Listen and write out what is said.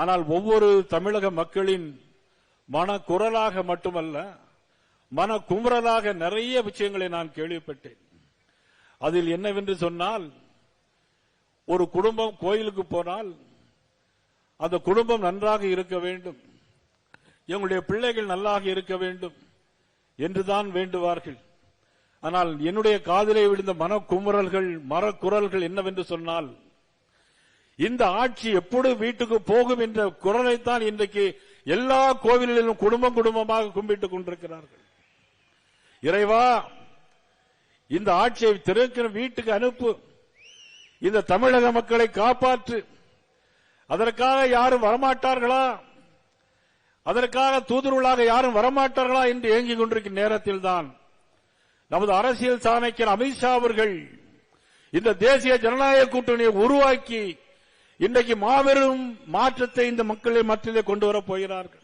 ஆனால் ஒவ்வொரு தமிழக மக்களின் மனக்குரலாக மட்டுமல்ல, மனக்குமுறலாக நிறைய விஷயங்களை நான் கேள்விப்பட்டேன். அதில் என்னவென்று சொன்னால், ஒரு குடும்பம் கோயிலுக்கு போனால் அந்த குடும்பம் நன்றாக இருக்க வேண்டும், எங்களுடைய பிள்ளைகள் நல்லாக இருக்க வேண்டும் என்றுதான் வேண்டுவார்கள். ஆனால் என்னுடைய காதிலே விழுந்த மனக்குமுறல்கள், மரக்குரல்கள் என்னவென்று சொன்னால், இந்த ஆட்சி எப்பொழுது வீட்டுக்கு போகும் என்ற குரலைத்தான் இன்றைக்கு எல்லா கோவில்களிலும் குடும்பம் குடும்பமாக கும்பிட்டுக் கொண்டிருக்கிறார்கள். இறைவா, இந்த ஆட்சியை திறக்கிற வீட்டுக்கு அனுப்பு, இந்த தமிழக மக்களை காப்பாற்று. அதற்காக யாரும் வரமாட்டார்களா? அதற்காக தூதுவர்களாக யாரும் வரமாட்டார்களா என்று ஏங்கிக் கொண்டிருக்கிற நேரத்தில் தான் நமது அரசியல் சாணக்கியர் அமித்ஷா அவர்கள் இந்த தேசிய ஜனநாயக கூட்டணியை உருவாக்கி இன்றைக்கு மாபெரும் மாற்றத்தை இந்த மக்களை மத்தியிலே கொண்டு வரப் போகிறார்கள்.